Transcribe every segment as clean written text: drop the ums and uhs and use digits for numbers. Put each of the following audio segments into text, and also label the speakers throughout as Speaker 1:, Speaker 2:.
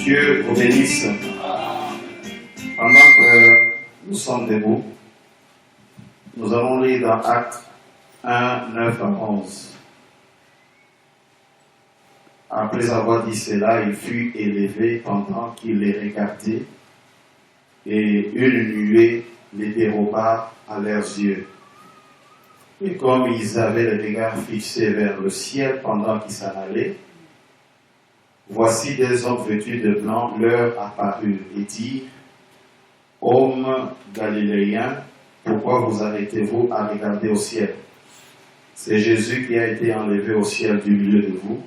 Speaker 1: Dieu vous bénisse. Pendant que nous sommes debout, nous allons lire dans Actes 1, 9 à 11. Après avoir dit cela, il fut élevé pendant qu'il les regardait, et une nuée les déroba à leurs yeux. Et comme ils avaient le regard fixé vers le ciel pendant qu'ils s'en allaient, voici des hommes vêtus de blanc leur apparurent et dirent: Hommes galiléens, pourquoi vous arrêtez-vous à regarder au ciel? C'est Jésus qui a été enlevé au ciel du milieu de vous,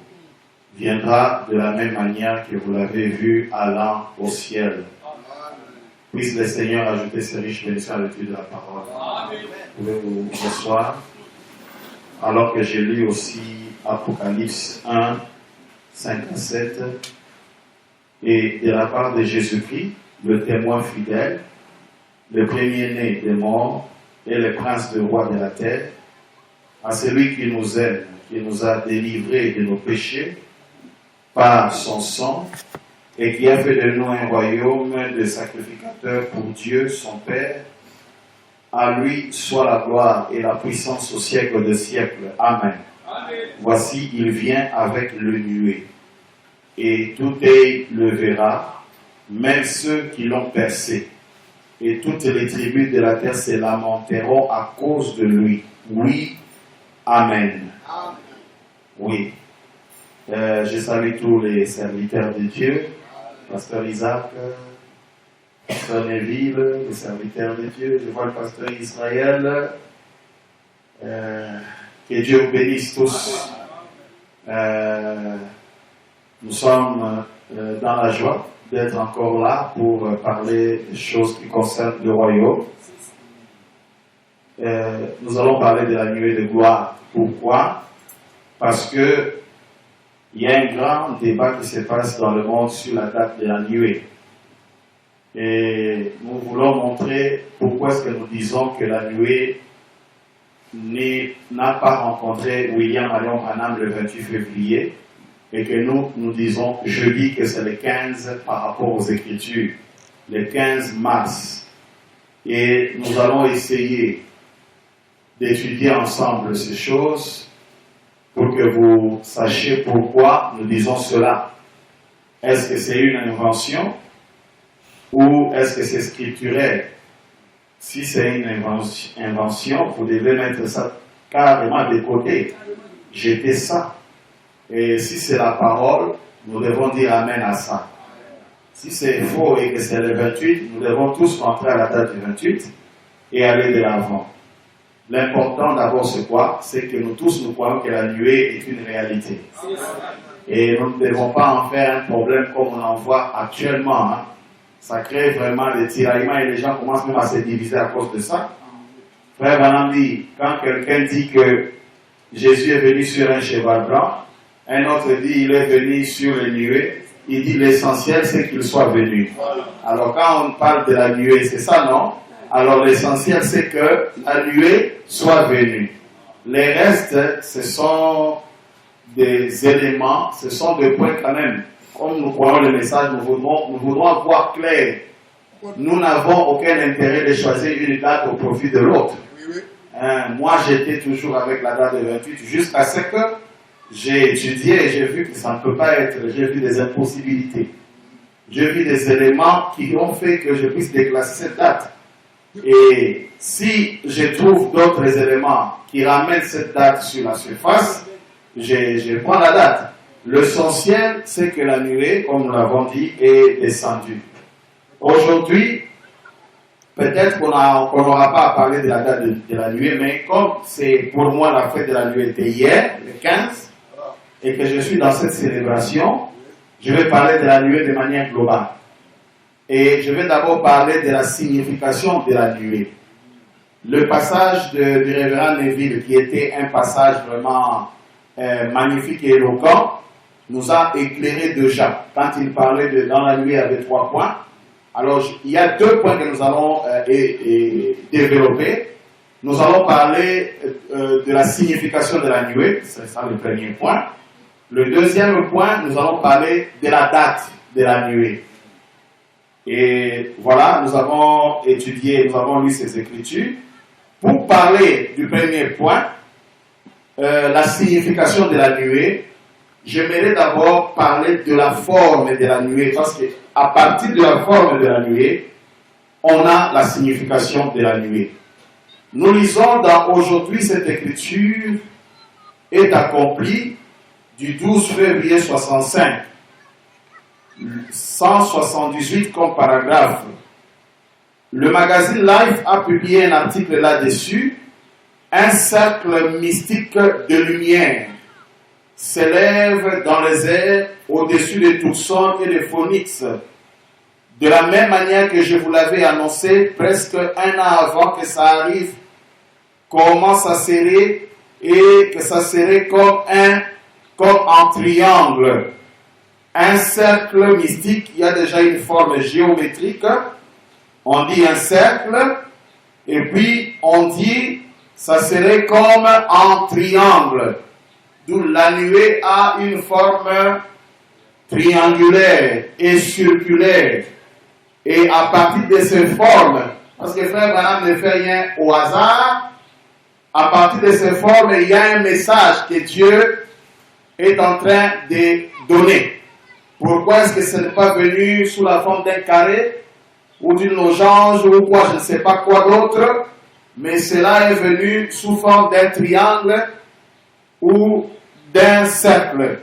Speaker 1: viendra de la même manière que vous l'avez vu allant au ciel. Puisse le Seigneur ajouter ses riches bénédictions à l'étude de la parole. Vous pouvez vous asseoir. Alors que j'ai lu aussi Apocalypse 1, 5 à 7, et de la part de Jésus-Christ, le témoin fidèle, le premier-né des morts et le prince de roi de la terre, à celui qui nous aime, qui nous a délivrés de nos péchés par son sang, et qui a fait de nous un royaume de sacrificateurs pour Dieu, son Père. À lui soit la gloire et la puissance au siècle des siècles. Amen. Amen. Voici, il vient avec le nuée, et tout œil le verra, même ceux qui l'ont percé. Et toutes les tribus de la terre se lamenteront à cause de lui. Oui, Amen. Amen. Oui. Je salue tous les serviteurs de Dieu, Pasteur Isaac, Pasteur Neville, les serviteurs de Dieu. Je vois le Pasteur Israël. Que Dieu vous bénisse tous. Nous sommes dans la joie d'être encore là pour parler des choses qui concernent le royaume. Nous allons parler de la nuée de gloire. Pourquoi? Parce que il y a un grand débat qui se passe dans le monde sur la date de la nuée. Et nous voulons montrer pourquoi est-ce que nous disons que la nuée n'a pas rencontré William Marion Branham le 28 février et que nous disons jeudi que c'est le 15 par rapport aux Écritures, le 15 mars. Et nous allons essayer d'étudier ensemble ces choses pour que vous sachiez pourquoi nous disons cela. Est-ce que c'est une invention ou est-ce que c'est scripturaire? Si c'est une invention, vous devez mettre ça carrément de côté, jeter ça. Et si c'est la parole, nous devons dire Amen à ça. Si c'est faux et que c'est le 28, nous devons tous rentrer à la date du 28 et aller de l'avant. L'important d'abord c'est quoi? C'est que nous tous nous croyons que la nuée est une réalité. Et nous ne devons pas en faire un problème comme on en voit actuellement. Ça crée vraiment des tiraillements et les gens commencent même à se diviser à cause de ça. Frère Branham dit, quand quelqu'un dit que Jésus est venu sur un cheval blanc, un autre dit il est venu sur les nuées, il dit l'essentiel c'est qu'il soit venu. Alors quand on parle de la nuée, c'est ça, non? Alors l'essentiel c'est que la nuée soit venue. Les restes, ce sont des éléments, ce sont des points quand même. Comme nous croyons le message, nous voudrons voir clair. Nous n'avons aucun intérêt de choisir une date au profit de l'autre. Moi j'étais toujours avec la date de 28 jusqu'à ce que j'ai étudié et j'ai vu que ça ne peut pas être. J'ai vu des impossibilités. J'ai vu des éléments qui ont fait que je puisse déclasser cette date. Et si je trouve d'autres éléments qui ramènent cette date sur la surface, je prends la date. L'essentiel, c'est que la nuée, comme nous l'avons dit, est descendue. Aujourd'hui, peut-être qu'on n'aura pas à parler de la date de la nuée, mais comme c'est pour moi la fête de la nuée était hier, le 15, et que je suis dans cette célébration, je vais parler de la nuée de manière globale. Et je vais d'abord parler de la signification de la nuée. Le passage du révérend Neville, qui était un passage vraiment magnifique et éloquent, nous a éclairé déjà. Quand il parlait dans la nuée, il y avait 3 points. Alors, il y a 2 points que nous allons développer. Nous allons parler de la signification de la nuée, c'est ça le premier point. Le deuxième point, nous allons parler de la date de la nuée. Et voilà, nous avons étudié, nous avons lu ces Écritures. Pour parler du premier point, la signification de la nuée, j'aimerais d'abord parler de la forme de la nuée, parce qu'à partir de la forme de la nuée, on a la signification de la nuée. Nous lisons dans aujourd'hui cette écriture est accomplie du 12 février 65, 178 comme paragraphe. Le magazine Life a publié un article là-dessus. Un cercle mystique de lumière s'élève dans les airs au-dessus de Tucson et de Phoenix. De la même manière que je vous l'avais annoncé presque un an avant que ça arrive, comment ça serait et que ça serait comme un triangle. Un cercle mystique, il y a déjà une forme géométrique. On dit un cercle et puis on dit ça serait comme un triangle. D'où la nuée a une forme triangulaire et circulaire. Et à partir de ces formes, parce que Frère Branham ne fait rien au hasard, à partir de ces formes, il y a un message que Dieu est en train de donner. Pourquoi est-ce que ce n'est pas venu sous la forme d'un carré ou d'une losange ou quoi, je ne sais pas quoi d'autre, mais cela est venu sous forme d'un triangle ou d'un cercle.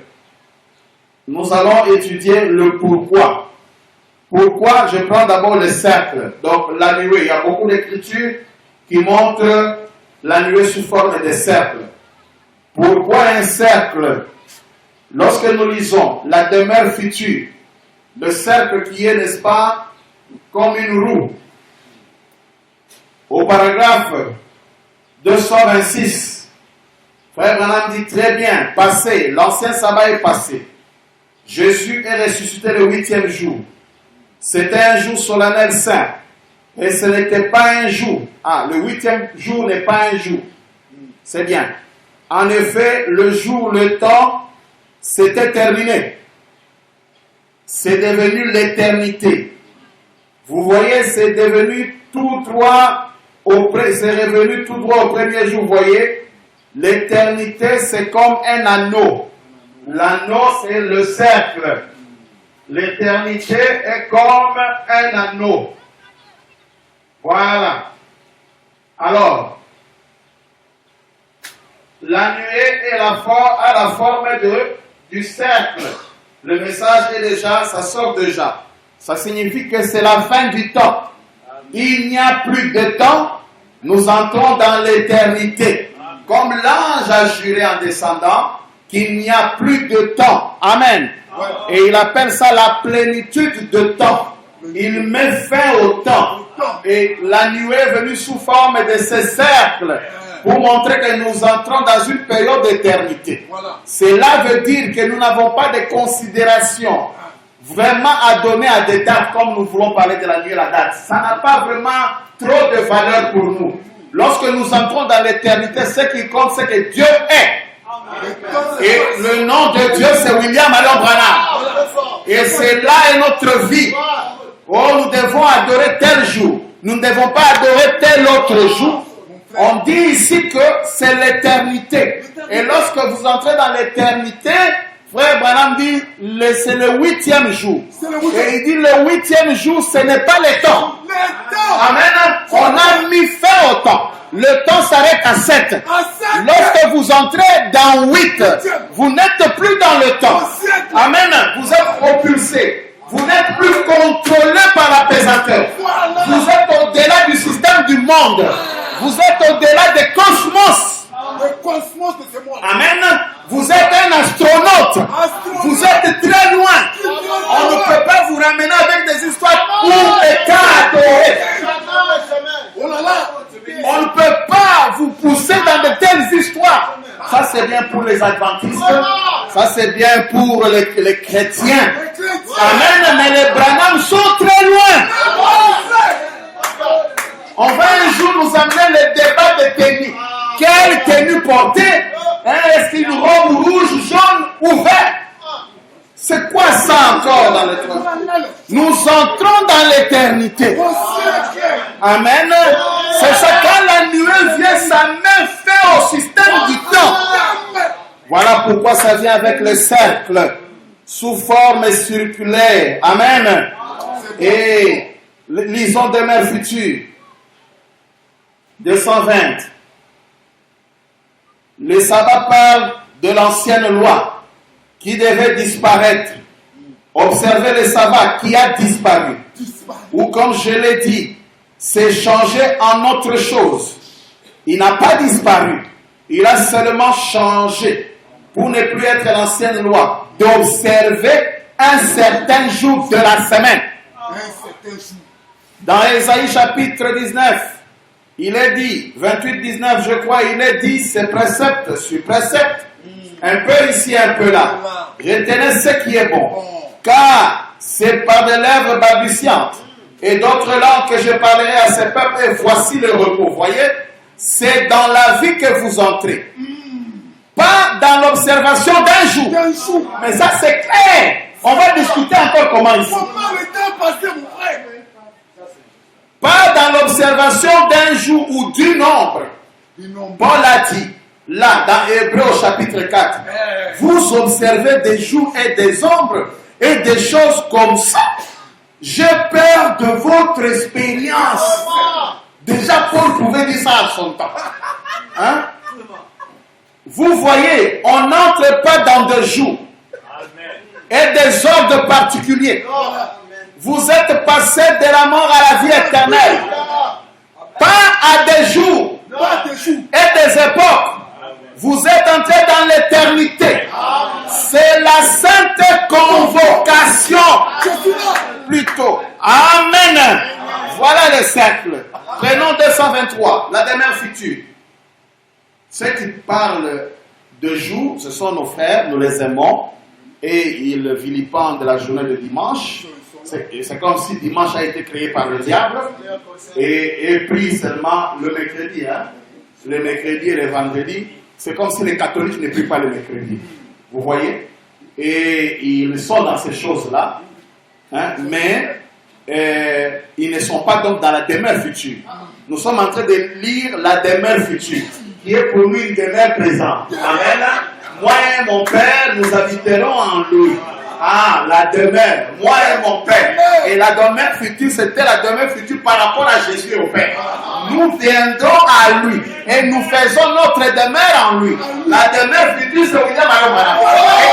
Speaker 1: Nous allons étudier le pourquoi. Pourquoi? Je prends d'abord le cercle, donc la nuée. Il y a beaucoup d'écritures qui montrent la nuée sous forme de cercle. Pourquoi un cercle? Lorsque nous lisons la demeure future, le cercle qui est, n'est-ce pas, comme une roue. Au paragraphe 226, Frère Branham dit très bien, passé, l'ancien sabbat est passé. Jésus est ressuscité le 8e jour. C'était un jour solennel saint. Et ce n'était pas un jour. Le 8e jour n'est pas un jour. C'est bien. En effet, le jour, le temps, c'était terminé. C'est devenu l'éternité. Vous voyez, c'est devenu tout droit, c'est revenu tout droit au premier jour. Vous voyez, l'éternité, c'est comme un anneau. L'anneau, c'est le cercle. L'éternité est comme un anneau. Voilà. Alors, la nuée a la forme du cercle. Le message est déjà, ça sort déjà. Ça signifie que c'est la fin du temps. Il n'y a plus de temps. Nous entrons dans l'éternité. Comme l'ange a juré en descendant qu'il n'y a plus de temps. Amen. Et il appelle ça la plénitude de temps. Il met fin au temps. Et la nuée est venue sous forme de ce cercle pour montrer que nous entrons dans une période d'éternité. Cela veut dire que nous n'avons pas de considération vraiment à donner à des dates comme nous voulons parler de la nuée et la date. Ça n'a pas vraiment trop de valeur pour nous. Lorsque nous entrons dans l'éternité, ce qui compte, c'est que Dieu est. Et le nom de Dieu, c'est William Allen Branham. Et c'est là est notre vie. Oh, nous devons adorer tel jour. Nous ne devons pas adorer tel autre jour. On dit ici que c'est l'éternité. Et lorsque vous entrez dans l'éternité, Frère Branham dit, c'est le 8e jour. Et il dit, le 8e jour, ce n'est pas le temps. Amen. On a mis fin au temps. Le temps s'arrête à 7. Lorsque vous entrez dans 8, vous n'êtes plus dans le temps. Amen. Vous êtes propulsé. Vous n'êtes plus contrôlé par la pesanteur. Vous êtes au-delà du système du monde. Vous êtes au-delà des cosmos. Amen. Vous êtes un astronaute. Vous êtes très loin. On ne peut pas vous ramener avec des histoires où état adoré. On ne peut pas vous pousser dans de telles histoires. Ça c'est bien pour les adventistes. Ça c'est bien pour les chrétiens. Amen. Mais les Branham sont très loin. On va un jour nous amener le débat de tenue. Quelle tenue porter? Est-ce qu'une robe rouge, jaune ou vert?
Speaker 2: C'est quoi ça encore dans l'éternité? Nous entrons dans l'éternité. Amen. C'est ça, quand la nuée vient, ça met fin au système du temps. Voilà pourquoi ça vient avec le cercle, sous forme circulaire. Amen. Et lisons demeure future. 220. Le sabbat parle de l'ancienne loi qui devait disparaître. Observez le sabbat qui a disparu. Ou comme je l'ai dit, c'est changé en autre chose. Il n'a pas disparu. Il a seulement changé pour ne plus être l'ancienne loi d'observer un certain jour de la semaine. Dans Ésaïe chapitre 19, il est dit, 28-19 je crois, il est dit, c'est précepte sur précepte, un peu ici, un peu là. Retenez ce qui est bon, car c'est par des lèvres balbutiantes et d'autres langues que je parlerai à ces peuples, et voici le repos. Voyez, c'est dans la vie que vous entrez. Pas dans l'observation d'un jour. Mais ça c'est clair. On va discuter encore comment ici. Pas dans l'observation d'un jour ou du nombre. Paul a dit, là, dans Hébreux chapitre 4, vous observez des jours et des ombres et des choses comme ça. J'ai peur de votre expérience. Déjà, Paul pouvait dire ça à son temps. Hein? Vous voyez, on n'entre pas dans des jours et des ordres particuliers. Vous êtes passé de la mort à la vie éternelle. Pas à des jours et des époques. Vous êtes entrés dans l'éternité. C'est la sainte convocation. Plutôt. Amen. Voilà le cercle. Prenons 223, la demeure future. Ceux qui parlent de jour, ce sont nos frères, nous les aimons. Et ils vilipendent la journée de dimanche. C'est comme si dimanche a été créé par le diable et pris seulement le mercredi. Hein? Le mercredi et le vendredi. C'est comme si les catholiques ne prient pas le mercredi. Vous voyez? Et ils sont dans ces choses-là. Hein? Mais ils ne sont pas donc dans la demeure future. Nous sommes en train de lire la demeure future, qui est pour nous une demeure présente. Amen. Moi et mon Père, nous habiterons en lui. Ah, la demeure, moi et mon Père. Et la demeure future, c'était la demeure future par rapport à Jésus au Père. Nous viendrons à lui et nous faisons notre demeure en lui. La demeure future, c'est William Aromara.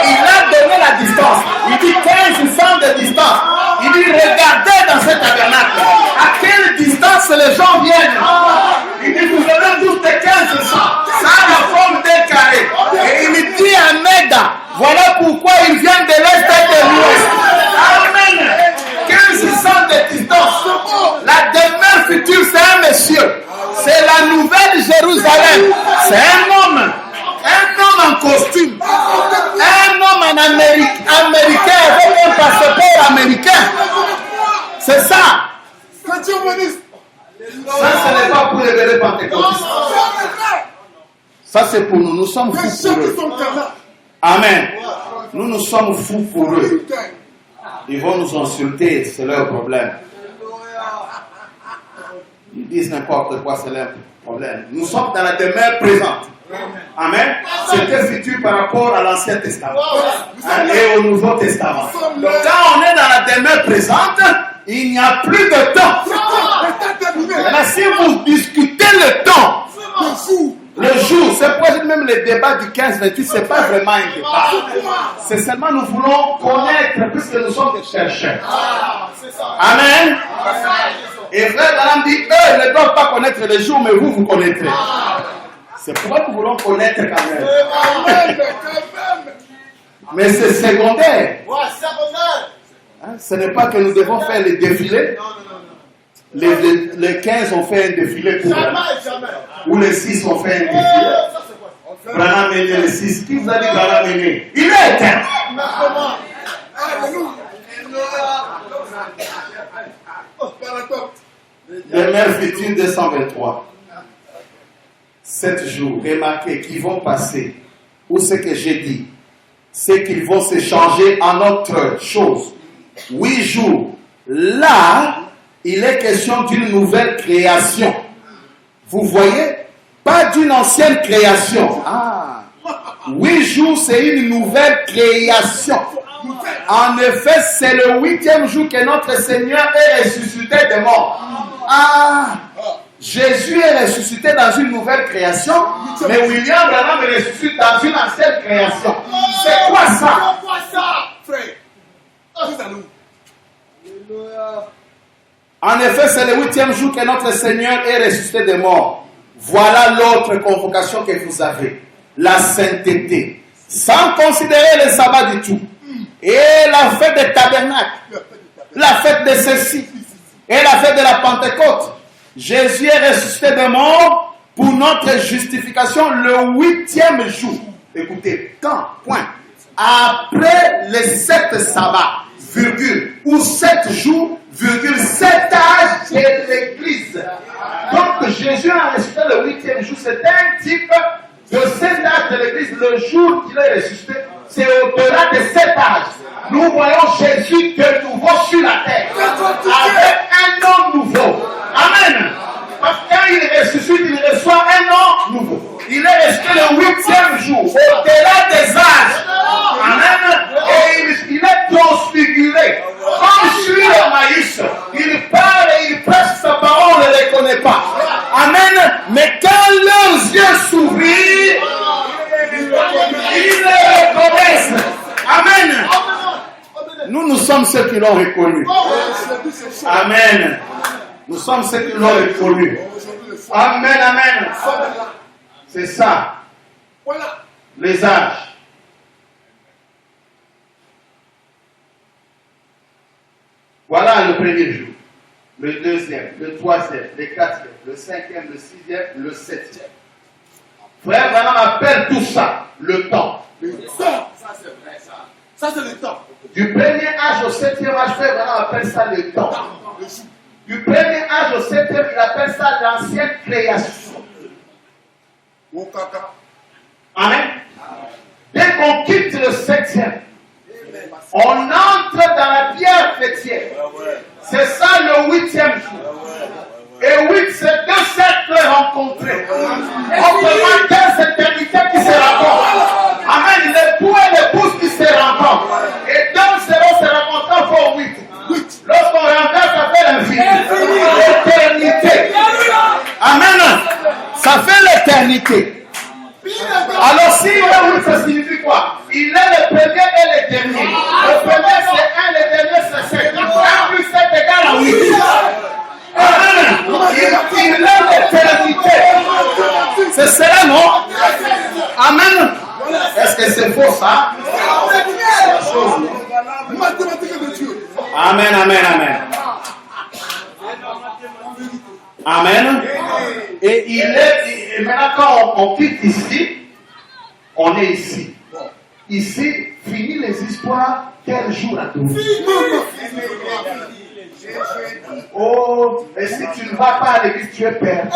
Speaker 2: Et il a donné la distance. Il dit 1500 de distance. Il dit regardez dans ce tabernacle. À quelle distance les gens viennent? Il dit vous avez tous de 1500. Ça a la forme d'un carré. Et il dit à Méda. Voilà pourquoi ils viennent de l'Est et de l'Ouest. Amen. 1500 de distance. La demeure future, c'est un monsieur. C'est la nouvelle Jérusalem. C'est un homme. Un homme en costume. Un homme en américain avec un passeport américain. C'est ça. Ça, ce n'est pas pour les bébés pentecôtistes. Ça, c'est pour nous. Nous sommes fous pour eux. Amen. Nous sommes fous pour eux. Ils vont nous insulter, c'est leur problème. Ils disent n'importe quoi, c'est leur problème. Nous sommes dans la demeure présente. Amen. C'était futur par rapport à l'Ancien Testament et au Nouveau Testament. Donc quand on est dans la demeure présente, il n'y a plus de temps. Maintenant, si vous discutez le temps, le jour, c'est pour même le débat du 15-28, ce n'est pas vraiment un débat. C'est seulement nous voulons connaître, puisque nous sommes des chercheurs. Amen. Et frère Branham dit, eux ne doivent pas connaître le jour, mais vous connaîtrez. C'est pourquoi nous voulons connaître quand même. Mais c'est secondaire. Hein, ce n'est pas que nous devons faire les défilés. Les 15 ont fait un défilé pour Branham. Ou les 6 ont fait un défilé. Branham est né le 6. Qui vous a dit Branham est né? Il est éteint. Demeure future 223. 7 jours, remarquez, qui vont passer. Où c'est que j'ai dit? c'est qu'ils vont se changer en autre chose. 8 jours. Là, il est question d'une nouvelle création. Vous voyez? Pas d'une ancienne création. 8 jours, c'est une nouvelle création. En effet, c'est le 8e jour que notre Seigneur est ressuscité des morts. Jésus est ressuscité dans une nouvelle création, mais William Branham est ressuscité dans une ancienne création. C'est quoi ça? En effet, c'est le 8e jour que notre Seigneur est ressuscité des morts. Voilà l'autre convocation que vous avez. La sainteté. Sans considérer le sabbat du tout. Et la fête des tabernacles. La fête de ceci. Et la fête de la Pentecôte. Jésus est ressuscité des morts pour notre justification le 8e jour. Écoutez, quand, point. Après les 7 sabbats, virgule, ou 7 jours, virgule, 7 âges de l'Église. Donc Jésus a ressuscité le 8e jour. C'est un type de 7 âges de l'Église. Le jour qu'il est ressuscité, c'est au-delà de 7 âges. Nous voyons Jésus de nouveau sur la terre. Avec un nom nouveau. Amen. Parce que quand il ressuscite, il reçoit un nom nouveau. Il est resté le 8e jour, au-delà des âges. Amen. Et il est transfiguré. Comme sur le maïs, il parle et il prêche sa parole, on ne le reconnaît pas. Amen. Mais quand leurs yeux s'ouvrirent, ils le reconnaissent. Amen. Nous sommes ceux qui l'ont reconnu. Amen. Nous sommes ceux qui l'ont reconnu. Amen, amen. C'est ça. Les âges. Voilà le premier jour. Le deuxième, le troisième, le quatrième, le cinquième, le sixième, le septième. Frère Branham appelle tout ça le temps.
Speaker 3: Le temps. Ça c'est vrai ça. Ça c'est le temps.
Speaker 2: Du premier âge au septième âge, Frère Branham appelle ça le temps. Du premier âge au septième, il appelle ça l'ancienne création. Amen. Dès qu'on quitte le septième, on entre dans la pierre fêtière. C'est ça le 8e jour. Et 8, c'est 2 cercles rencontrés. Autrement, 15 éternités qui se rencontrent. Amen. L'époux et l'épouse qui se rencontrent. Et 2 seront se rencontrant pour 8. Lorsqu'on rencontre, ça fait l'infini. L'éternité. Amen. Ça fait l'éternité. Alors si il est 8, ça signifie quoi? Il est le premier et le dernier. Le premier c'est 1, le dernier c'est 7. 1 plus 7 égale à 8. Amen. Il est l'éternité. C'est cela, non? Amen. Est-ce que c'est faux ça? Amen, amen, amen. Amen. Et et maintenant quand on quitte ici, on est ici. Ici, fini les histoires, quel jour à tous. Oh, et si tu ne vas pas à l'église, tu es perdu.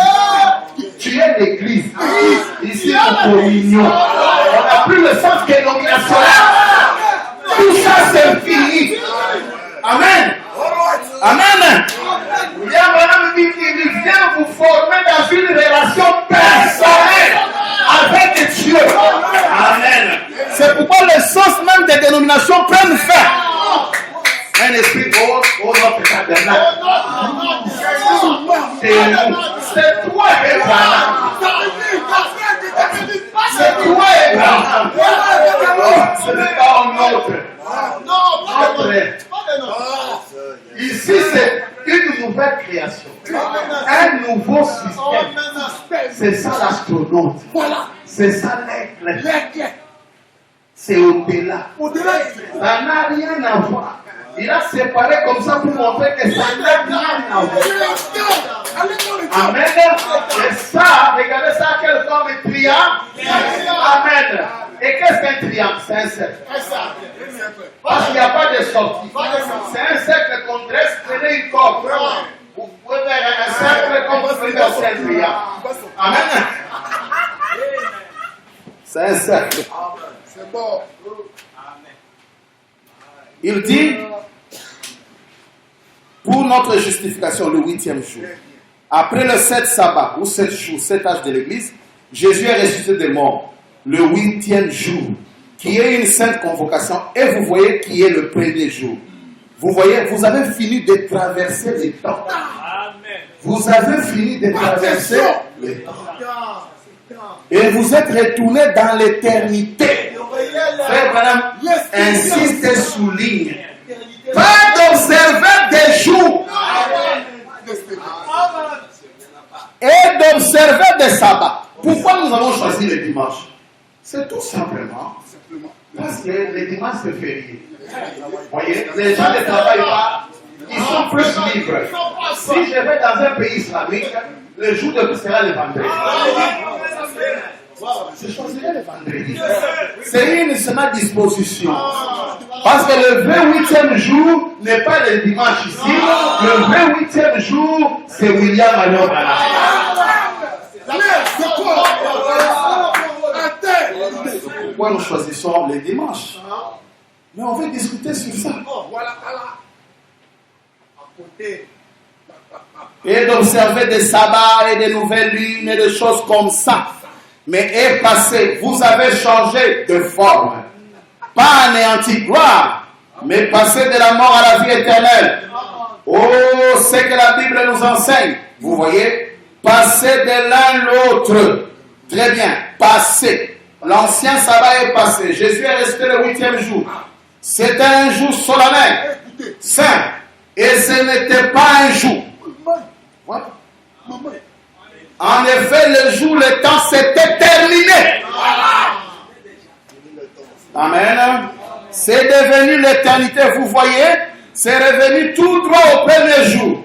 Speaker 2: Tu es l'église. Ici, nous communion. On n'a plus le sens dénominationnel. Tout ça, c'est fini. Amen. Amen. William Branham dit qu'il vient vous former dans une relation personnelle avec Dieu. Amen. C'est pourquoi le sens même des dénominations prennent fin. Un esprit au notre tabernacle. C'est toi et Branham. C'est toi et Branham. Ce n'est pas un autre. Ici, c'est une nouvelle création. Un nouveau système. C'est ça l'astronaute. C'est ça l'aigle. C'est au-delà. Ça n'a rien à voir. Il a séparé comme ça pour montrer que ça n'a rien à voir. Amen. Et ça, regardez ça, quel forme de triangle. Amen. Et qu'est-ce qu'un triangle? C'est un cercle. Parce qu'il n'y a pas de sortie. C'est un cercle qu'on dresse, prenez une corde. Vous pouvez faire un cercle comme vous pouvez faire un triangle. Amen. C'est un cercle.
Speaker 3: C'est bon.
Speaker 2: Il dit, pour notre justification, le 8e jour, après le 7 sabbat, ou 7 jours, 7 âges de l'Église, Jésus est ressuscité des morts, le 8e jour, qui est une sainte convocation, et vous voyez qui est le premier jour. Vous voyez, vous avez fini de traverser les temps. Vous avez fini de traverser les temps. Et vous êtes retourné dans l'éternité. Frère Branham insiste et souligne. Pas d'observer des jours. Et d'observer des sabbats. Pourquoi nous avons choisi le dimanche? C'est tout simplement parce que le dimanche c'est férié. Vous voyez, les gens ne travaillent pas, ils sont plus libres. Si je vais dans un pays islamique, le jour de sera le vendredi. Je choisirai le vendredi. C'est une semaine disposition. Parce que le 28e jour n'est pas le dimanche ici. Le 28e jour, c'est William Marion Branham. Pourquoi nous choisissons les dimanches? Mais on veut discuter sur ça. Et d'observer des sabbats et des nouvelles lunes et des choses comme ça. Mais est passé, vous avez changé de forme. Pas anéanti, gloire, mais passé de la mort à la vie éternelle. Oh, c'est que la Bible nous enseigne. Vous voyez, passer de l'un l'autre. Très bien, passé. L'ancien sabbat est passé. Jésus est resté le 8e jour. C'était un jour solennel, saint. Et ce n'était pas un jour. Voilà. En effet, le jour, le temps s'était terminé. Amen. C'est devenu l'éternité, vous voyez. C'est revenu tout droit au premier jour.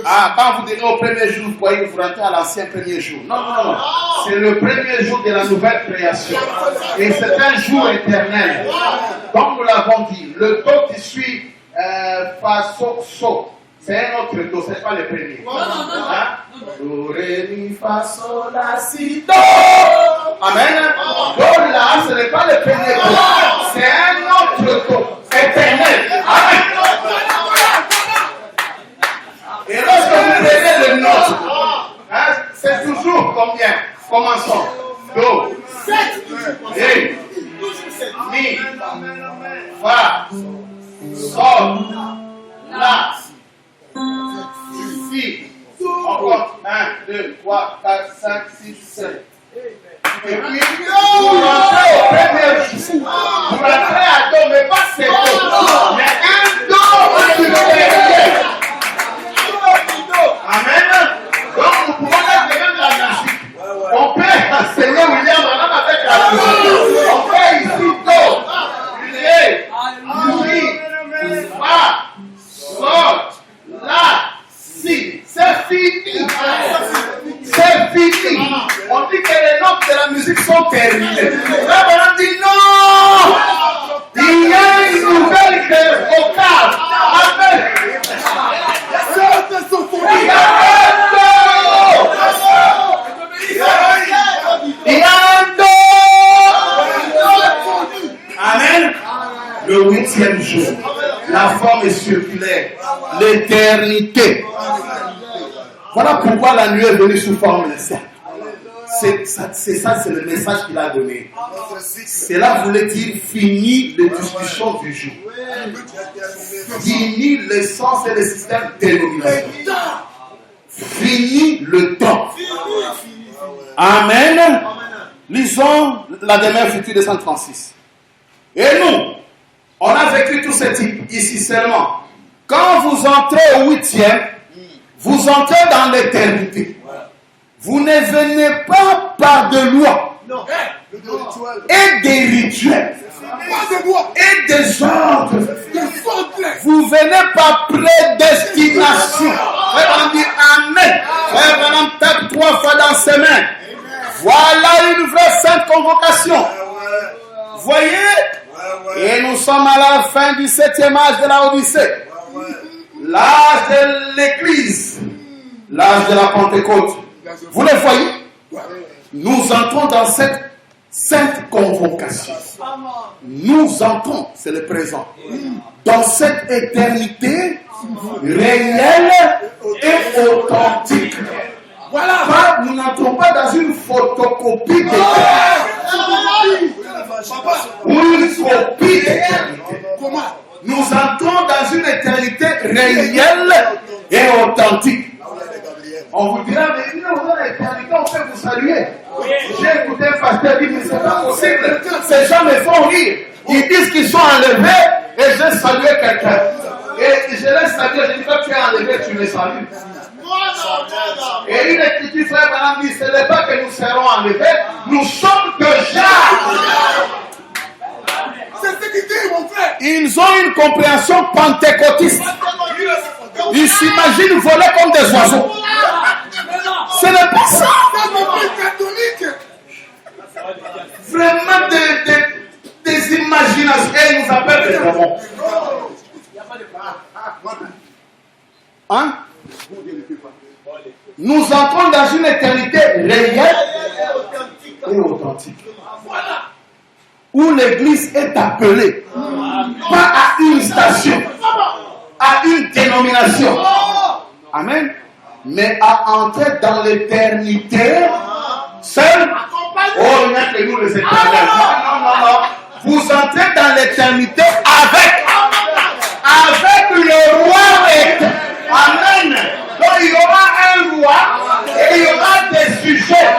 Speaker 2: Ah, quand vous direz au premier jour, vous voyez que vous rentrez à l'ancien premier jour. Non, non, non. C'est le premier jour de la nouvelle création. Et c'est un jour éternel. Comme nous l'avons dit, le do qui suit fa, so, so. C'est un autre do, c'est pas le premier. Do, ré, mi, fa, sol, la, si, do. Amen. Do, là, ce n'est pas le premier do. C'est un autre do. Éternel. Amen. Et lorsque vous prenez le note, c'est toujours combien? Commençons. Do, ré, mi, fa, sol, la, si. Encore 1, 2, 3, 4, 5, 6, 7. Et puis, vous rentrez au premier jour. Vous rentrez à do, mais pas c'est do. Mais un do supérieur. Amen. Donc, nous pouvons être même la musique. On peut enseigner William Branham avec la musique. On fait ici do, ré, mi, fa, sol, la, si. C'est fini. C'est fini. On dit que les notes de la musique sont terminées. Là, on dit non. Il y a une nouvelle vocale. Amen. Il y a un do. Il y a un do. Amen. Le 8e jour. La forme est circulaire. L'éternité. Voilà pourquoi la nuit est venue sous forme de cercle. C'est ça, c'est le message qu'il a donné. Cela voulait dire fini les discussions du jour. Fini l'essence et le système dénominational. Fini le temps. Amen. Lisons la demeure future de 136. Et nous, on a vécu tout ce type ici seulement. Quand vous entrez au 8e, vous entrez dans l'éternité. Vous ne venez pas par de loi et des rituels et des ordres. Vous venez par prédestination. Frère, on dit Amen. Frère, on tape 3 fois dans ses mains. Voilà une vraie sainte convocation. Voyez? Et nous sommes à la fin du 7e âge de la Odyssée. L'âge de l'Église. L'âge de la Pentecôte. Vous le voyez? Nous entrons dans cette cette convocation. Nous entrons, c'est le présent, dans cette éternité réelle et authentique. Voilà, nous n'entrons pas dans une photocopie d'éternité. Ou une copie d'éternité. Nous entrons dans une éternité réelle et authentique. On vous dira, mais dans l'éternité, on peut vous saluer. J'ai écouté un pasteur dire, mais c'est pas possible. Ces gens me font rire. Ils disent qu'ils sont enlevés et j'ai salué quelqu'un. Et je l'ai salué, je dis, quand tu es enlevé, tu me salues. Et une écriture, frère Branham dit, ce n'est pas que nous serons enlevés, nous sommes déjà.
Speaker 3: C'est ce qu'il dit, mon frère.
Speaker 2: Ils ont une compréhension pentecôtiste. Ils s'imaginent voler comme des oiseaux. Ce n'est pas ça. Vraiment des imaginations. Et ils nous appellent des démons. Hein? Nous entrons dans une éternité réelle et authentique. Où l'église est appelée, pas à une station, à une dénomination. Amen. Mais à entrer dans l'éternité seul. Oh, il n'y a que nous les éternels. Non. Vous entrez dans l'éternité avec le roi éternel. Amen. Donc il y aura un roi et il y aura des sujets.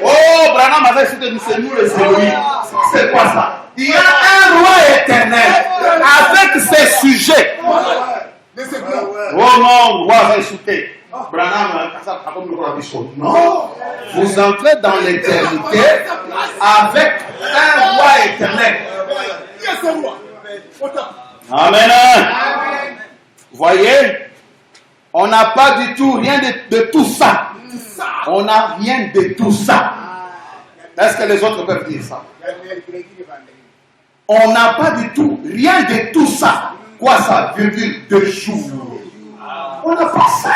Speaker 2: Oh, Branham avait cité c'est nous les Élohim. C'est quoi ça? Il y a un roi éternel avec ses sujets. Oh non, roi va écouter. Branham, non. Vous entrez dans l'éternité avec un roi éternel. Amen. Voyez, on n'a pas du tout rien de tout ça. On n'a rien de tout ça. Est-ce que les autres peuvent dire ça? On n'a pas du tout rien de tout ça. Quoi ça? Virgule de jour. On n'a pas ça.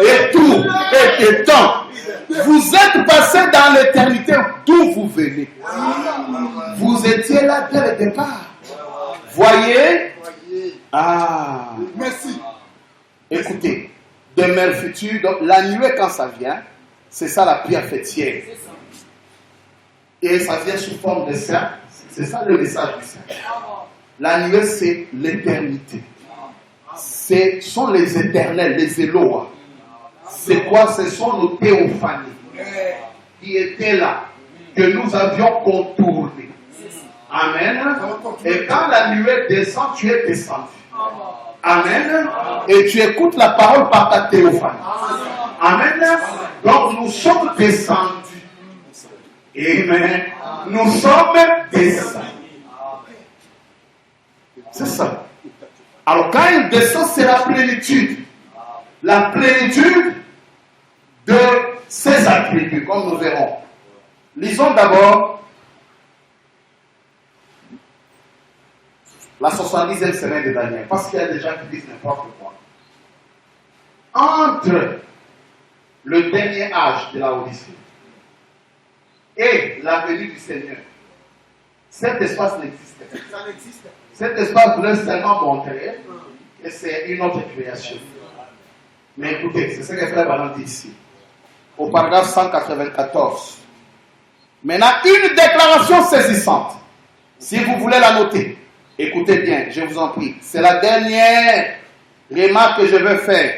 Speaker 2: Et tout et de temps. Vous êtes passé dans l'éternité d'où vous venez. Vous étiez là dès le départ. Voyez? Ah.
Speaker 3: Merci.
Speaker 2: Écoutez, demeure future, donc la nuée quand ça vient, c'est ça la pierre fêtière. Et ça vient sous forme de cercle. C'est ça le message du cercle. La nuée, c'est l'éternité. Ce sont les éternels, les Eloa. C'est quoi? Ce sont nos théophanies qui étaient là, que nous avions contourné. Amen. Et quand la nuée descend, tu es descendu. Amen. Et tu écoutes la parole par ta théophanie. Amen. Donc nous sommes descendus. Amen. Nous sommes descendus. C'est ça. Alors quand il descend, c'est la plénitude. La plénitude de ses attributs, comme nous verrons. Lisons d'abord la 70e semaine de Daniel, parce qu'il y a des gens qui disent n'importe quoi. Entre le dernier âge de la Odyssée et la venue du Seigneur, cet espace n'existe pas.
Speaker 3: Ça n'existe pas.
Speaker 2: Cet espace voulait seulement montrer que c'est une autre création. Mais écoutez, c'est ce que Frère Branham dit ici, au paragraphe 194. Maintenant, une déclaration saisissante. Si vous voulez la noter, écoutez bien, je vous en prie. C'est la dernière remarque que je veux faire.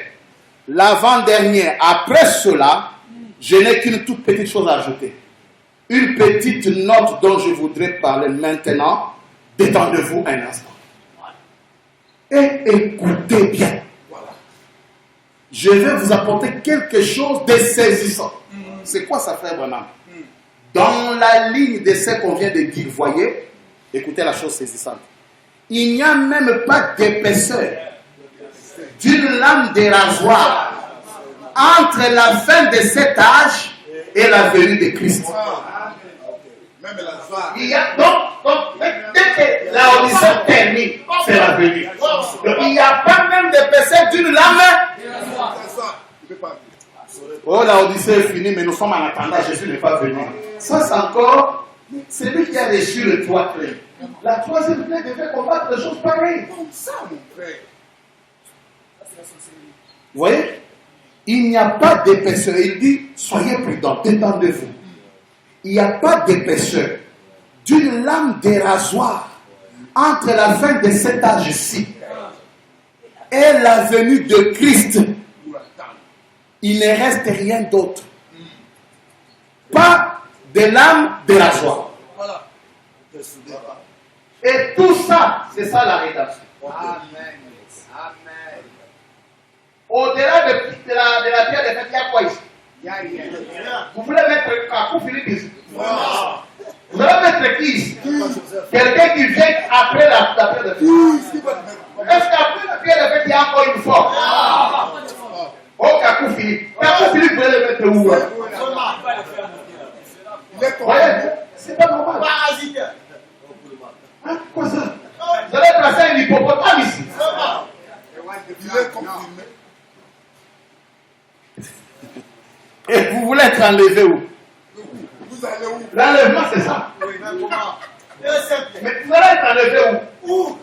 Speaker 2: L'avant-dernière. Après cela, je n'ai qu'une toute petite chose à ajouter. Une petite note dont je voudrais parler maintenant. Détendez-vous un instant. Et écoutez bien. Je vais vous apporter quelque chose de saisissant. C'est quoi ça, Frère Branham? Dans la ligne de ce qu'on vient de dire, voyez, écoutez la chose saisissante. Il n'y a même pas d'épaisseur d'une lame de rasoir entre la fin de cet âge et la venue de Christ. Il y a donc dès que la Odyssée termine, c'est la venue. Donc, il n'y a pas même d'épaisseur d'une lame. Oh, la Odyssée est finie, mais nous sommes en attendant, Jésus n'est pas venu. Ça, c'est encore celui qui a reçu le 3 clés. La troisième clé devait combattre des choses pareilles.
Speaker 3: Comme ça, mon frère.
Speaker 2: Vous voyez? Il n'y a pas d'épaisseur. Il dit, soyez prudents, détendez-vous. Il n'y a pas d'épaisseur d'une lame de rasoir entre la fin de cet âge-ci et la venue de Christ. Il ne reste rien d'autre. Pas de lame de rasoir.
Speaker 3: Voilà.
Speaker 2: Et tout ça, c'est ça la rédemption.
Speaker 3: Amen. Amen.
Speaker 2: Au-delà de la pierre de fête, il y a quoi ici?
Speaker 3: Il y a rien.
Speaker 2: Vous voulez mettre Kakou Philippe ici? Vous allez mettre qui ici? Quelqu'un qui vient après la pierre de fête. Est-ce qu'après la pierre de fête, il y a encore une forme? Oh, Kakou Philippe. Kakou Philippe, vous allez le mettre où? Voyez, c'est pas normal. Hein? Quoi ça? Vous allez placer un hippopotame ici.
Speaker 3: Il est confirmé.
Speaker 2: Et vous voulez être enlevé où?
Speaker 3: Vous allez où?
Speaker 2: L'enlèvement, c'est ça.
Speaker 3: Oui, mais comment?
Speaker 2: Mais vous allez être enlevé où?
Speaker 3: Où?